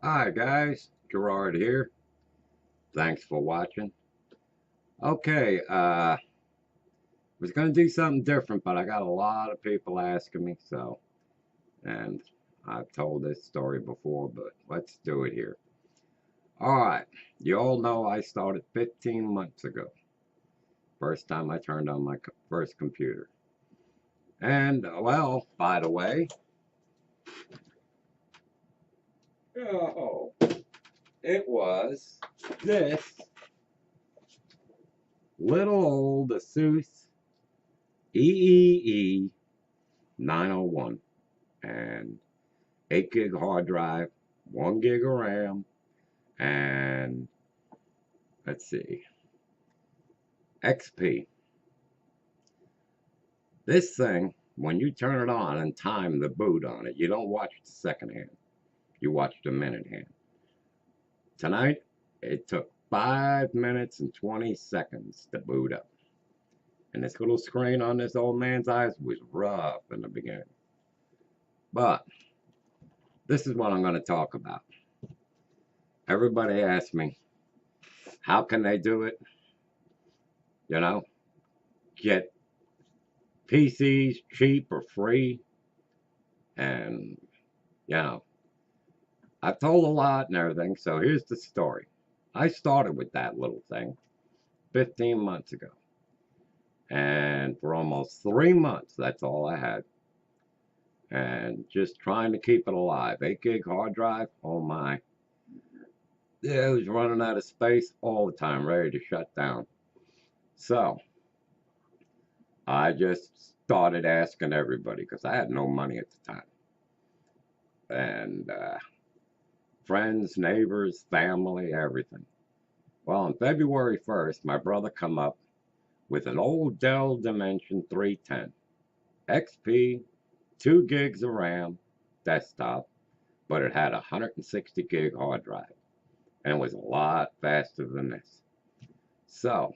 Hi guys, Gerard here. Thanks for watching. Okay, was gonna do something different, but I got a lot of people asking me, and I've told this story before, but let's do it here. All right, you all know I started 15 months ago. First time I turned on my first computer. And well, by the way, oh, it was this little old Asus EEE 901 and 8 gig hard drive, 1 gig of RAM, and let's see, XP. This thing, when you turn it on and time the boot on it, you don't watch the second hand, you watch the minute hand. Tonight, it took 5 minutes and 20 seconds to boot up. And this little screen on this old man's eyes was rough in the beginning. But this is what I'm going to talk about. Everybody asks me, how can they do it? You know, get PCs cheap or free. And, you know, I've told a lot and everything. So here's the story. I started with that little thing 15 months ago. And for almost 3 months, that's all I had. And just trying to keep it alive. 8 gig hard drive, oh my. Yeah, it was running out of space all the time, ready to shut down. So I just started asking everybody because I had no money at the time. And friends, neighbors, family, everything. Well, on February 1st, my brother come up with an old Dell Dimension 310 XP, 2 gigs of RAM, desktop, but it had a 160 gig hard drive, and it was a lot faster than this. So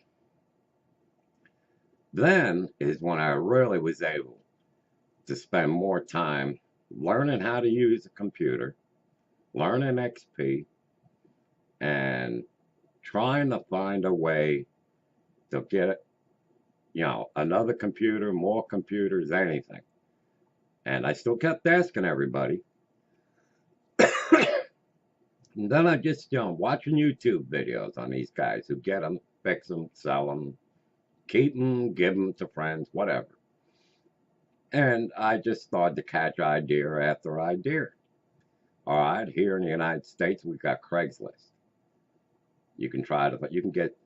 then is when I really was able to spend more time learning how to use a computer, learning XP, and trying to find a way to get, another computer, more computers, anything. And I still kept asking everybody. And then I just, watching YouTube videos on these guys who get them, fix them, sell them, keep them, give them to friends, whatever. And I just started to catch idea after idea. All right, here in the United States, we've got Craigslist. You can get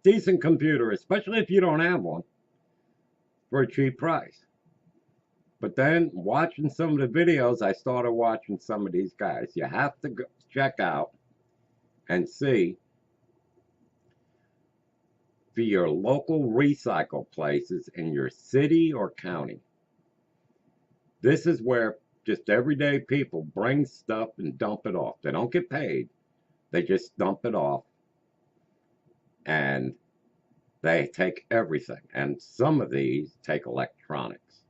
decent computer, especially if you don't have one, for a cheap price. But then watching some of the videos, I started watching some of these guys. You have to go check out and see for your local recycle places in your city or county. This is where just everyday people bring stuff and dump it off. They don't get paid. They just dump it off and they take everything. And some of these take electronics.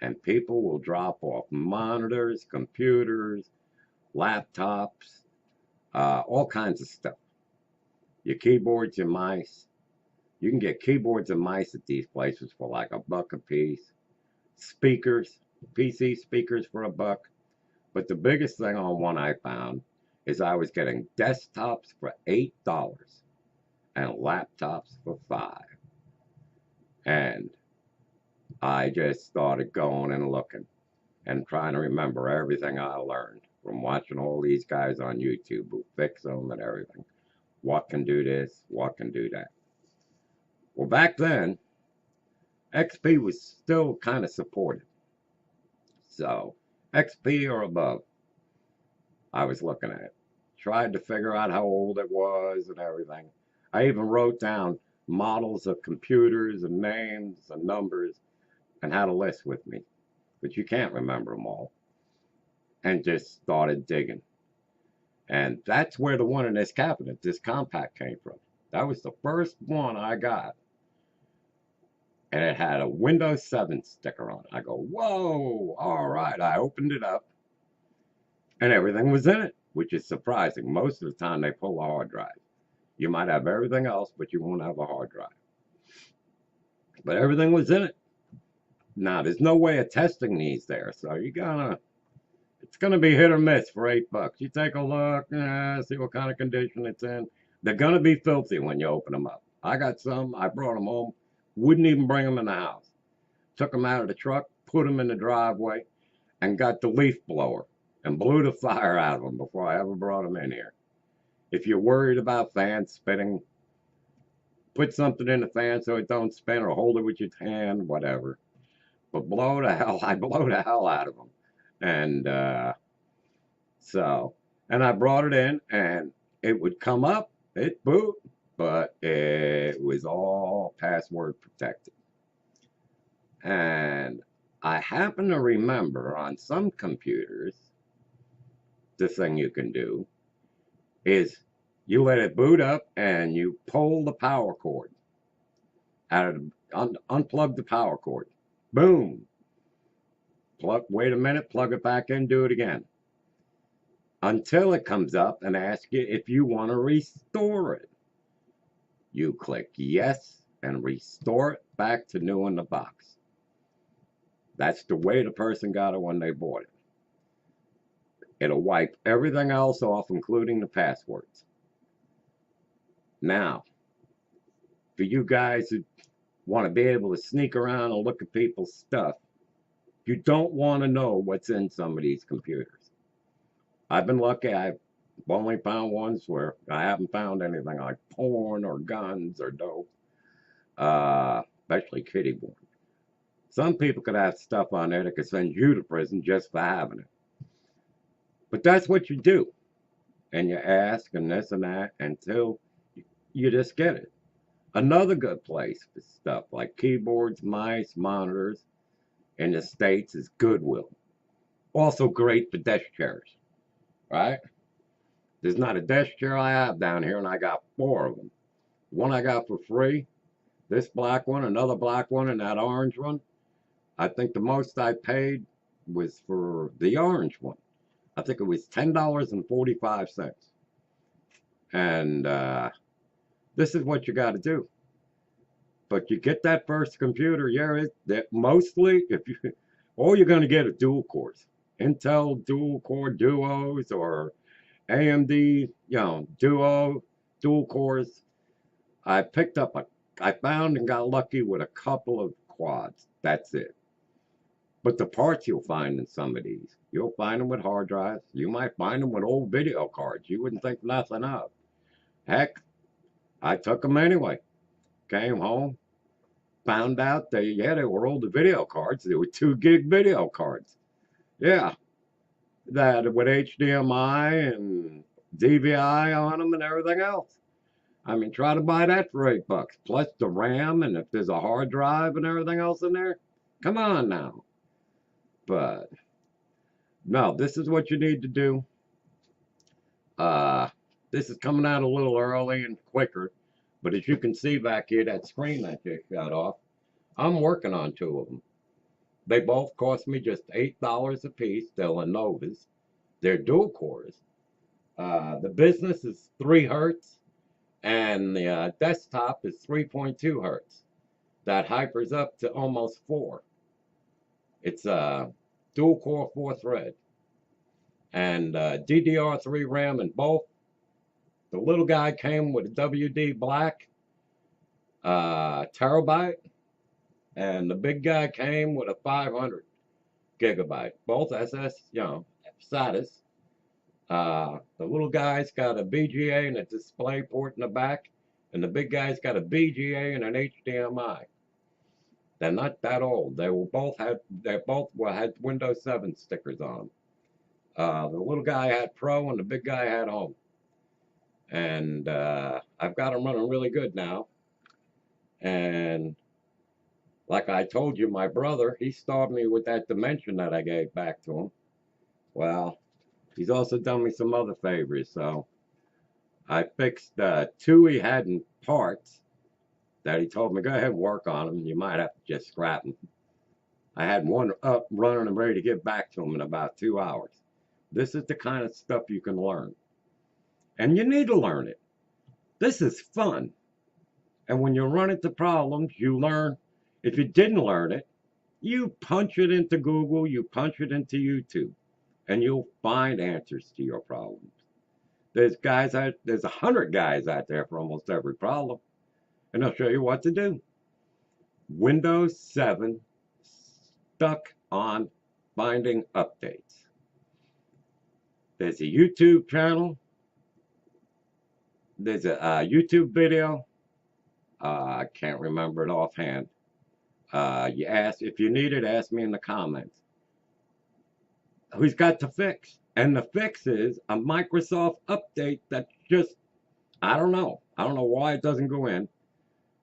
And people will drop off monitors, computers, laptops, all kinds of stuff. Your keyboards, your mice. You can get keyboards and mice at these places for like $1 a piece. Speakers, PC speakers for $1. But the biggest thing on one I found is I was getting desktops for $8 and laptops for $5. And I just started going and looking and trying to remember everything I learned from watching all these guys on YouTube who fix them and everything. What can do this? What can do that? Well, back then, XP was still kind of supported. So, XP or above, I was looking at. Tried to figure out how old it was and everything. I even wrote down models of computers and names and numbers and had a list with me, but you can't remember them all. And just started digging. And that's where the one in this cabinet, this compact, came from. That was the first one I got. And it had a Windows 7 sticker on it. I go, whoa, all right. I opened it up and everything was in it. which is surprising. Most of the time they pull a hard drive. You might have everything else, but you won't have a hard drive. But everything was in it. Now, there's no way of testing these there, so it's gonna be hit or miss for $8. You take a look, see what kind of condition it's in. They're gonna be filthy when you open them up. I got some, I brought them home, wouldn't even bring them in the house. Took them out of the truck, put them in the driveway, and got the leaf blower and blew the fire out of them before I ever brought them in here. If you're worried about fans spinning, put something in the fan so it don't spin, or hold it with your hand, whatever. But I blow the hell out of them. And and I brought it in, and it would come up, it boot, but it was all password protected. And I happen to remember on some computers, the thing you can do is you let it boot up and you pull the power cord out of unplug the power cord. Boom. Wait a minute, plug it back in, do it again. Until it comes up and asks you if you want to restore it. You click yes and restore it back to new in the box. That's the way the person got it when they bought it. It'll wipe everything else off, including the passwords. Now, for you guys who want to be able to sneak around and look at people's stuff, you don't want to know what's in some of these computers. I've been lucky. I've only found ones where I haven't found anything like porn or guns or dope, especially kitty porn. Some people could have stuff on there that could send you to prison just for having it. But that's what you do. And you ask and this and that until you just get it. Another good place for stuff like keyboards, mice, monitors in the States is Goodwill. Also great for desk chairs, right? There's not a desk chair I have down here, and I got 4 of them. One I got for free, this black one, another black one, and that orange one. I think the most I paid was for the orange one. I think it was $10.45. And this is what you got to do. But you get that first computer, mostly, all you're going to get are dual cores. Intel dual core duos or AMD, dual cores. I found and got lucky with a couple of quads. That's it. But the parts you'll find in some of these, you'll find them with hard drives. You might find them with old video cards you wouldn't think nothing of. Heck, I took them anyway. Came home, found out they were older video cards. They were 2 gig video cards. Yeah, that with HDMI and DVI on them and everything else. I mean, try to buy that for $8, plus the RAM, and if there's a hard drive and everything else in there, come on now. But no, this is what you need to do. This is coming out a little early and quicker, but as you can see back here, that screen that just shut off, I'm working on 2 of them. They both cost me just $8 a piece. They're Lenovo's. They're dual cores. The business is 3 hertz, and the desktop is 3.2 hertz. That hypers up to almost 4. It's a dual core 4-thread, and DDR3 RAM in both. The little guy came with a WD black terabyte, and the big guy came with a 500 gigabyte. Both SATAs. The little guy's got a BGA and a display port in the back, and the big guy's got a BGA and an HDMI. They're not that old. They both had Windows 7 stickers on. The little guy had Pro and the big guy had Home. And I've got them running really good now. And like I told you, my brother, he starved me with that Dimension that I gave back to him. Well, he's also done me some other favors. So I fixed 2 he had in parts that he told me, go ahead and work on them. You might have to just scrap them. I had one up, running and ready to get back to him in about 2 hours. This is the kind of stuff you can learn. And you need to learn it. This is fun. And when you run into problems, you learn. If you didn't learn it, you punch it into Google, you punch it into YouTube, and you'll find answers to your problems. There's 100 guys out there for almost every problem, and they'll show you what to do. Windows 7 stuck on finding updates. There's a YouTube channel. There's a YouTube video. I can't remember it offhand. If you need it, ask me in the comments. Who's got the fix? And the fix is a Microsoft update that just, I don't know. I don't know why it doesn't go in.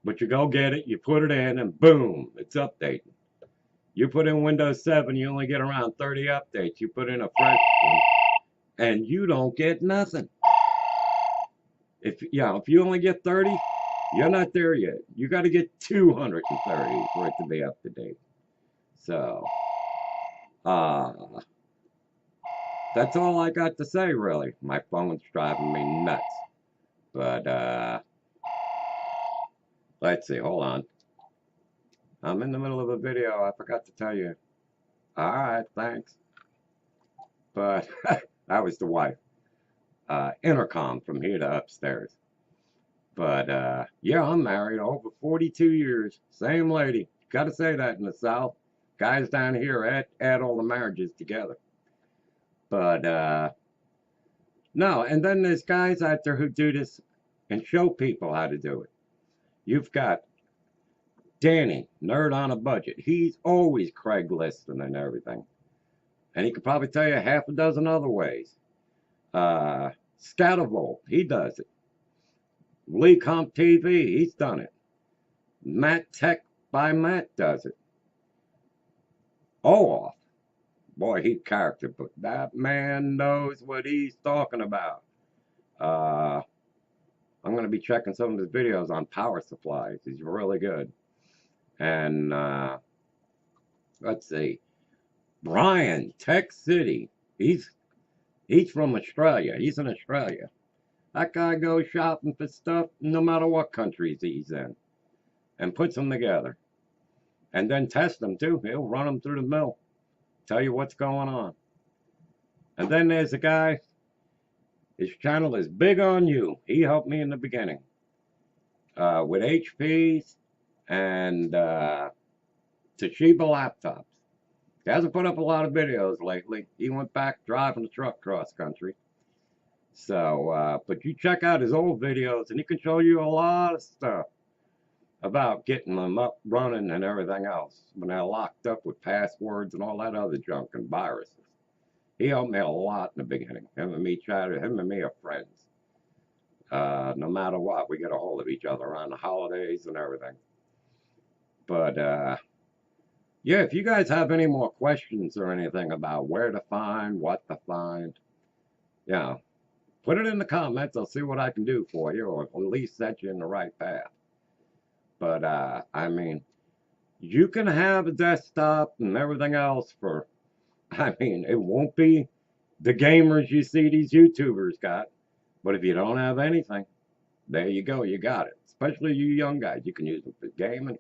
But you go get it, you put it in, and boom, it's updating. You put in Windows 7, you only get around 30 updates. You put in a fresh one, and you don't get nothing. If you only get 30, you're not there yet. You got to get 230 for it to be up to date. So, that's all I got to say, really. My phone's driving me nuts. But, let's see, hold on. I'm in the middle of a video. I forgot to tell you. All right, thanks. But that was the wife. Intercom from here to upstairs. But, yeah, I'm married over 42 years. Same lady. Got to say that in the South. Guys down here add all the marriages together. But, no, and then there's guys out there who do this and show people how to do it. You've got Danny, Nerd on a Budget. He's always Craigslisting and everything. And he could probably tell you half a dozen other ways. Scatavolt, he does it. Lee Comp TV, he's done it. Matt Tech by Matt does it. Off. Boy, he character, but that man knows what he's talking about. I'm going to be checking some of his videos on power supplies. He's really good. And let's see, Brian, Tech City. He's from Australia. He's in Australia. That guy goes shopping for stuff no matter what countries he's in, and puts them together, and then tests them too. He'll run them through the mill, tell you what's going on. And then there's a guy. His channel is Big on You. He helped me in the beginning with HPs and Toshiba laptops. He hasn't put up a lot of videos lately. He went back driving the truck cross country. So, but you check out his old videos and he can show you a lot of stuff about getting them up running and everything else when they're locked up with passwords and all that other junk and viruses. He helped me a lot in the beginning. Him and me are friends. No matter what, we get a hold of each other around the holidays and everything. But, yeah, if you guys have any more questions or anything about where to find, what to find, put it in the comments. I'll see what I can do for you, or at least set you in the right path. But, I mean, you can have a desktop and everything else for, I mean, it won't be the gamers you see these YouTubers got. But if you don't have anything, there you go. You got it. Especially you young guys. You can use them for gaming,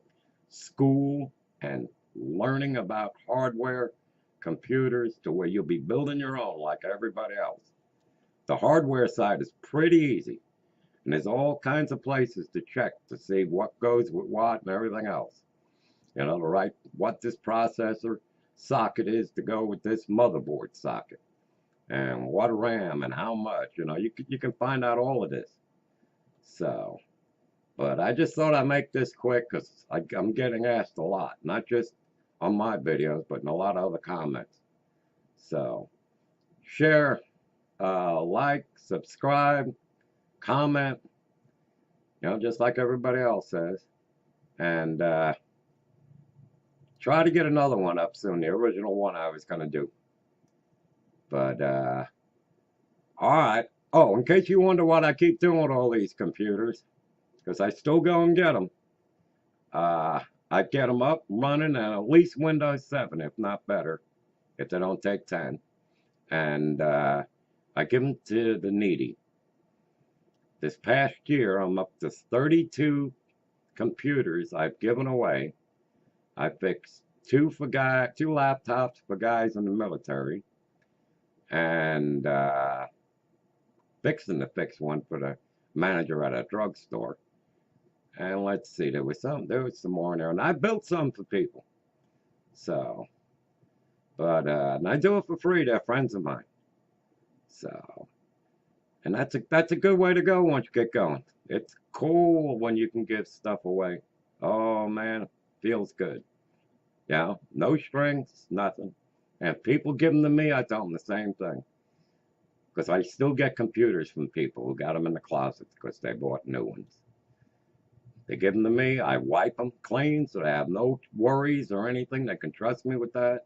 school, and learning about hardware, computers, to where you'll be building your own like everybody else. The hardware side is pretty easy. And there's all kinds of places to check to see what goes with what and everything else. You know, to write what this processor socket is to go with this motherboard socket. And what RAM and how much. You know, you can find out all of this. So, but I just thought I'd make this quick because I'm getting asked a lot. Not just on my videos, but in a lot of other comments. So, share, like, subscribe, comment, you know, just like everybody else says. And try to get another one up soon, the original one I was going to do. But, all right. Oh, in case you wonder what I keep doing with all these computers, because I still go and get them. I get them up, running, and at least Windows 7, if not better, if they don't take 10. and I give them to the needy. This past year, I'm up to 32 computers I've given away. I fixed two laptops for guys in the military, and fixing to fix one for the manager at a drugstore. And let's see, there was some more in there, and I built some for people. So, but and I do it for free. They're friends of mine. So, and that's a good way to go once you get going. It's cool when you can give stuff away. Oh man, feels good. Yeah, no strings, nothing. And people give them to me, I tell them the same thing. Because I still get computers from people who got them in the closet because they bought new ones. They give them to me, I wipe them clean so they have no worries or anything. They can trust me with that.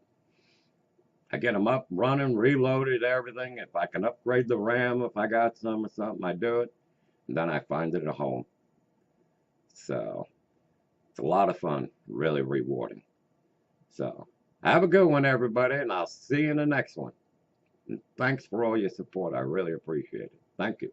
I get them up, running, reloaded, everything. If I can upgrade the RAM, if I got some or something, I do it. And then I find it at home. So it's a lot of fun, really rewarding. So have a good one, everybody, and I'll see you in the next one. And thanks for all your support. I really appreciate it. Thank you.